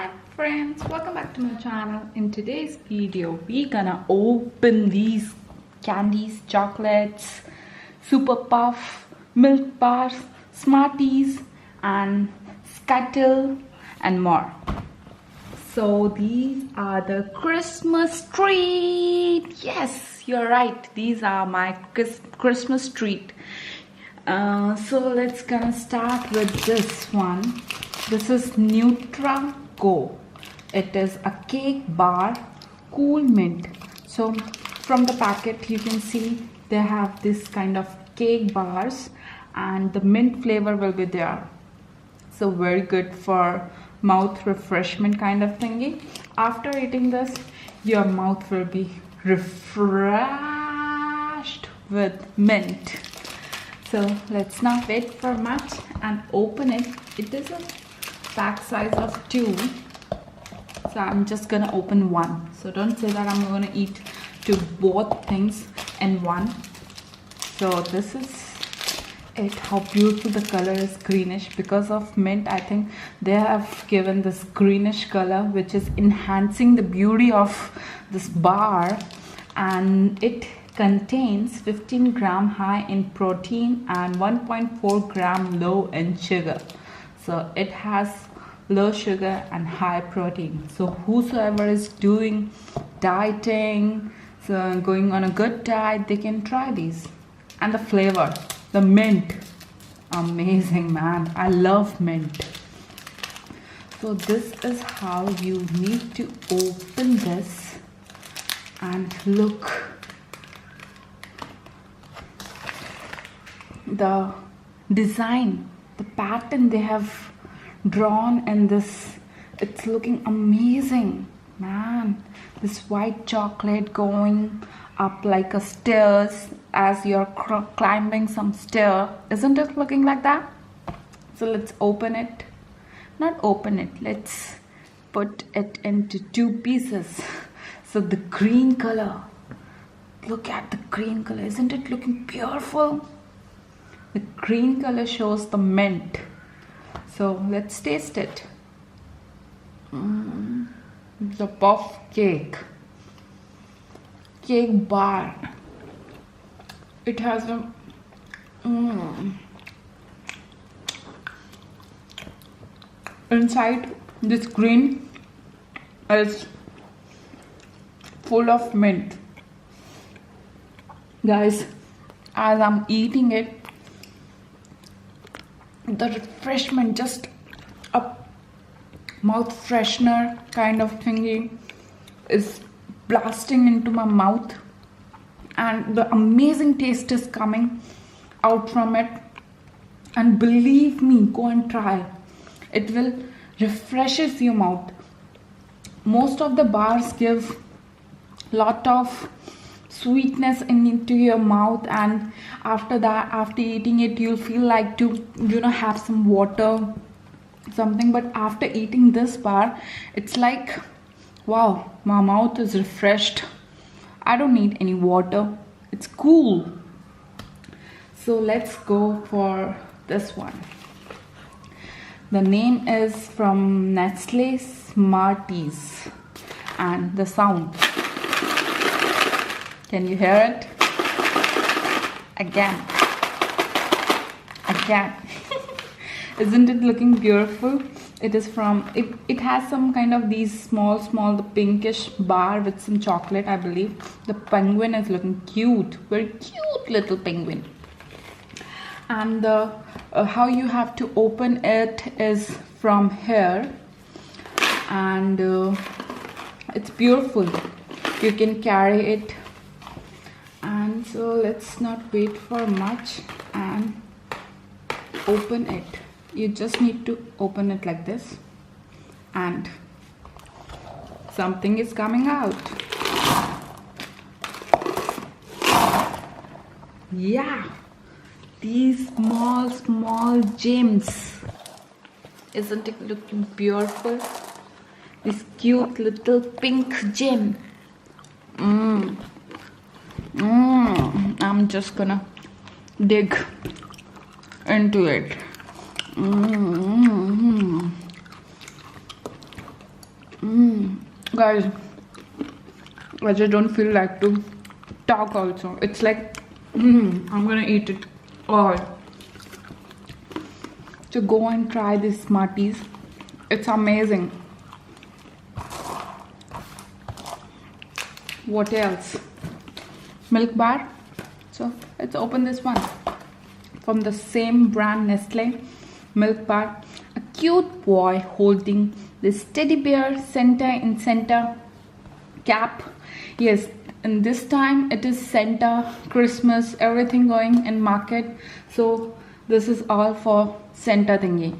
Hi friends, welcome back to my channel. In today's video we're gonna open these candies, chocolates, super puff, milk bars, smarties and scuttle and more. So these are the Christmas treat. Yes, you're right, these are my Christmas treat. So let's gonna start with this one. This is Nutra Go. It is a cake bar, cool mint. So from the packet you can see they have this kind of cake bars and the mint flavor will be there. So very good for mouth refreshment kind of thingy. After eating this, your mouth will be refreshed with mint. So let's not wait for much and open it. It is a pack size of 2. So I'm just gonna open one. So don't say that I'm gonna eat to both things in one. So this is it. How beautiful the color is, greenish. Because of mint, I think they have given this greenish color which is enhancing the beauty of this bar. And it contains 15 gram high in protein and 1.4 gram low in sugar. So it has low sugar and high protein. So whosoever is doing dieting, so going on a good diet, they can try these. And the flavor, the mint, amazing man. I love mint. So this is how you need to open this. And look, the design, the pattern they have drawn in this, it's looking amazing, man. This white chocolate going up like a stairs as you're climbing some stair. Isn't it looking like that? So let's open it. Not open it, let's put it into 2 pieces. So the green color, look at the green color. Isn't it looking beautiful? The green color shows the mint. So let's taste it. The puff cake bar. It has a inside this green is full of mint. Guys, as I'm eating it, the refreshment, just a mouth freshener kind of thingy is blasting into my mouth, and the amazing taste is coming out from it. And believe me, go and try. It will refreshes your mouth. Most of the bars give lot of sweetness into your mouth, and after that, after eating it, you'll feel like to have some water, something. But after eating this bar, it's like, wow, my mouth is refreshed. I don't need any water. It's cool. So let's go for this one. The name is from Nestle Smarties, and the sound, can you hear it? Again. Isn't it looking beautiful? It is from, it has some kind of these small the pinkish bar with some chocolate, I believe. The penguin is looking cute, very cute little penguin. And the how you have to open it is from here, and it's beautiful. You can carry it. And so let's not wait for much and open it. You just need to open it like this, and something is coming out. Yeah, these small gems. Isn't it looking beautiful? This cute little pink gem. I'm just gonna dig into it. Guys, I just don't feel like to talk also. It's like I'm gonna eat it all. So go and try these Smarties. It's amazing. What else? Milk Bar. So let's open this one. From the same brand, Nestle. Milk Bar. A cute boy holding this teddy bear center cap. Yes, and this time it is Santa, Christmas, everything going in market. So this is all for Santa thingy.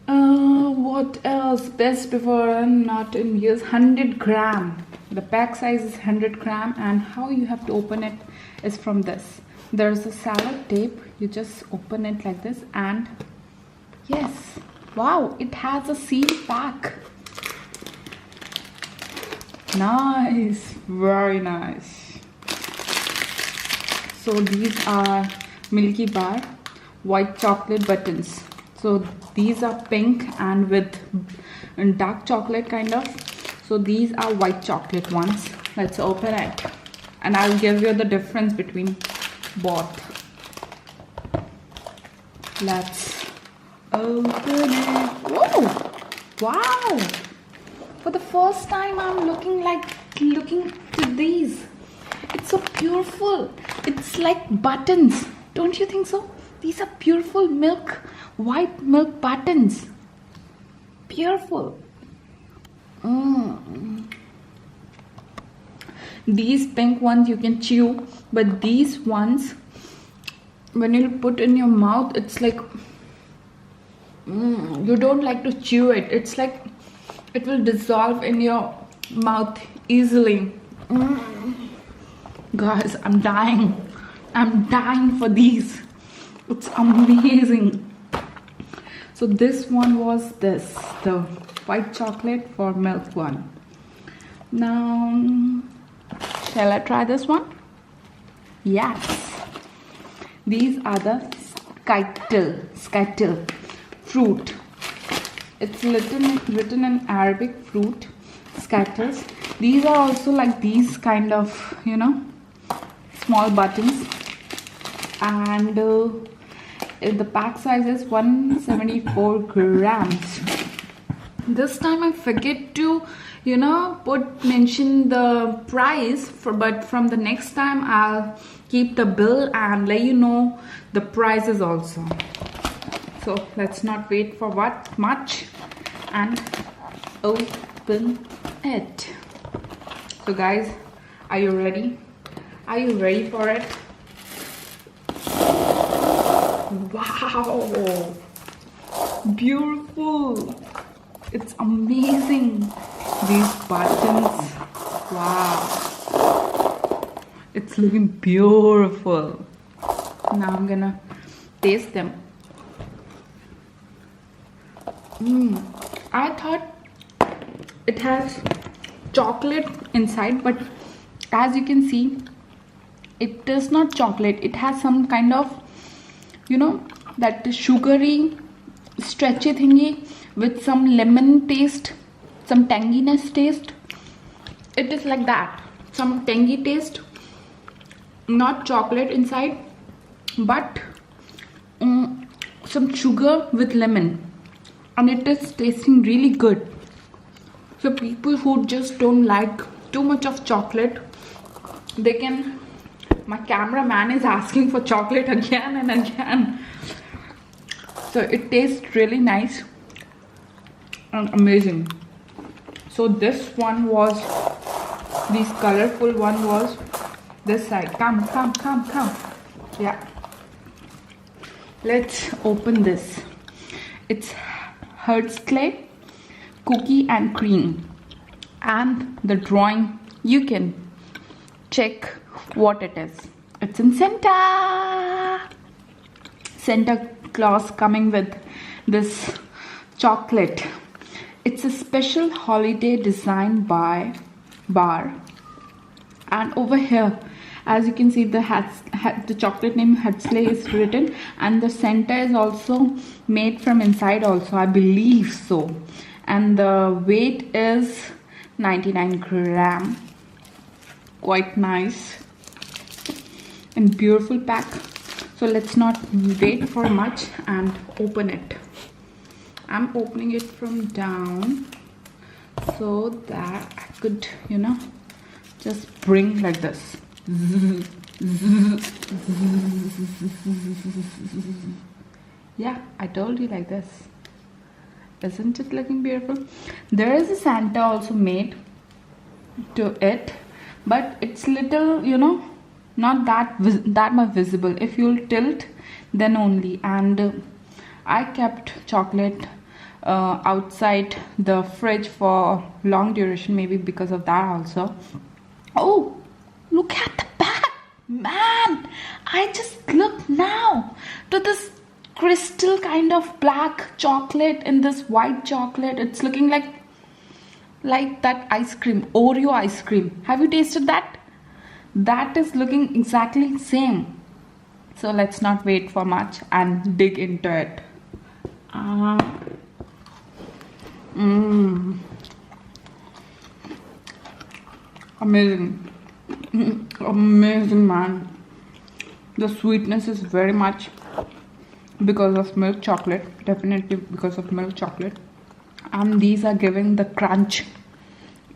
What else? Best before not in use. 100 gram. The pack size is 100 gram, and how you have to open it is from this. There's a salad tape. You just open it like this, and yes, wow, it has a seal pack. Nice, very nice. So these are Milky Bar white chocolate buttons. So these are pink and with dark chocolate kind of. So these are white chocolate ones. Let's open it, and I'll give you the difference between both. Let's open it. Whoa! Wow! For the first time I'm looking to these. It's so beautiful. It's like buttons. Don't you think so? These are beautiful white milk buttons. Beautiful. These pink ones you can chew, but these ones, when you put in your mouth, it's like you don't like to chew it. It's like it will dissolve in your mouth easily. Guys, I'm dying for these. It's amazing. So this one was the white chocolate for milk one. Now shall I try this one? Yes. These are the skytil fruit. It's written in Arabic, fruit skytils. These are also like these kind of, small buttons, and the pack size is 174 grams. This time I forget to mention the price, but from the next time I'll keep the bill and let you know the prices also. So let's not wait for much and open it. So guys, are you ready? Are you ready for it? Wow, beautiful. It's amazing. These buttons, wow, it's looking beautiful. Now I'm gonna taste them. I thought it has chocolate inside, but as you can see, it is not chocolate. It has some kind of that sugary stretchy thingy with some lemon taste, some tanginess taste. It is like that, some tangy taste, not chocolate inside, but some sugar with lemon, and it is tasting really good. So people who just don't like too much of chocolate, they can. My cameraman is asking for chocolate again and again. So it tastes really nice and amazing. So this one was, this colorful one was this side. Come. Yeah. Let's open this. It's Hertz clay, cookie and cream. And the drawing, you can check what it is. It's in Santa Claus coming with this chocolate. It's a special holiday designed by Bar. And over here, as you can see, the chocolate name Huxley is written, and the center is also made from inside also, I believe so. and the weight is 99 gram. Quite nice and beautiful pack. So let's not wait for much and open it. I'm opening it from down so that I could, you know, just bring like this. Yeah, I told you like this. Isn't it looking beautiful? There is a Santa also made to it, but it's little, you know, not that much visible. If you'll tilt, then only. And I kept chocolate outside the fridge for long duration, maybe because of that also. Oh, look at the back, man! I just look now to this crystal kind of black chocolate and this white chocolate. It's looking like that ice cream, Oreo ice cream. Have you tasted that? That is looking exactly same. So let's not wait for much and dig into it. Amazing. Amazing, man. The sweetness is very much because of milk chocolate, definitely because of milk chocolate, and these are giving the crunch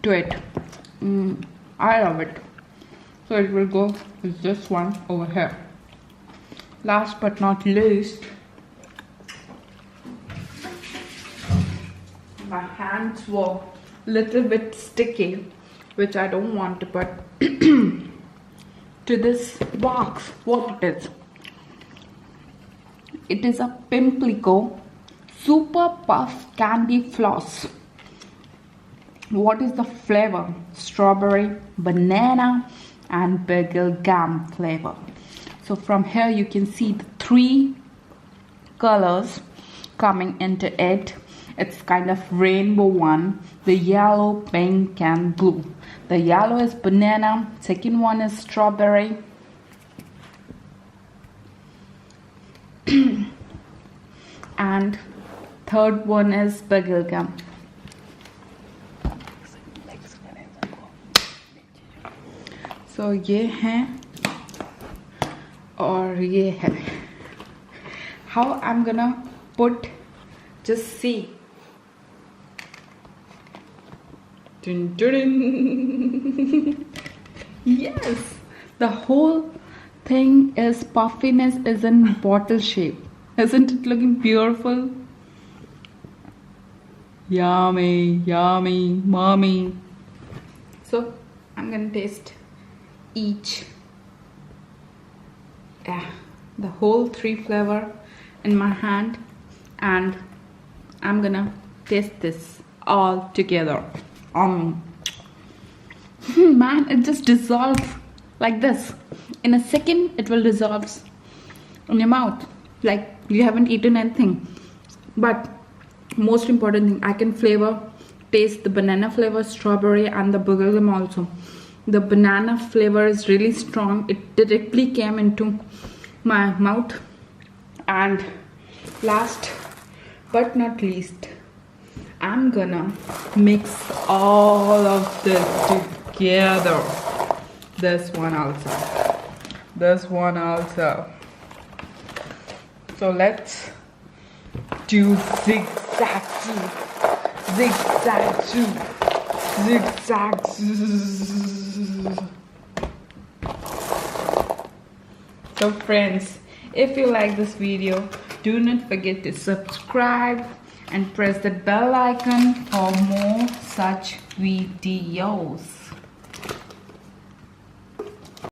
to it. I love it. So it will go with this one over here. Last but not least, my hands were little bit sticky, which I don't want to put to this box. What it is? It is a Pimlico Super Puff Candyfloss. What is the flavor? Strawberry, banana, and bagel gum flavor. So from here you can see the 3 colors coming into it. It's kind of rainbow one. The yellow, pink, and blue. The yellow is banana. Second one is strawberry. And third one is bagel gum. So ये है और ये है. How I'm gonna put, just see. Dun, dun, dun. Yes, the whole thing is puffiness is in bottle shape. Isn't it looking beautiful? Yummy, yummy, mommy. So I'm gonna taste each. Yeah, the whole 3 flavor in my hand, and I'm gonna taste this all together. Man, it just dissolves like this. In a second, it will dissolve in your mouth like you haven't eaten anything. But most important thing, I can taste the banana flavor, strawberry, and the bubblegum also. The banana flavor is really strong. It directly came into my mouth. And last but not least, I'm gonna mix all of this together. This one also. This one also. So let's do zigzag zoo. Zigzag zoo. Zigzag zoo. So friends, if you like this video, do not forget to subscribe and press the bell icon for more such videos.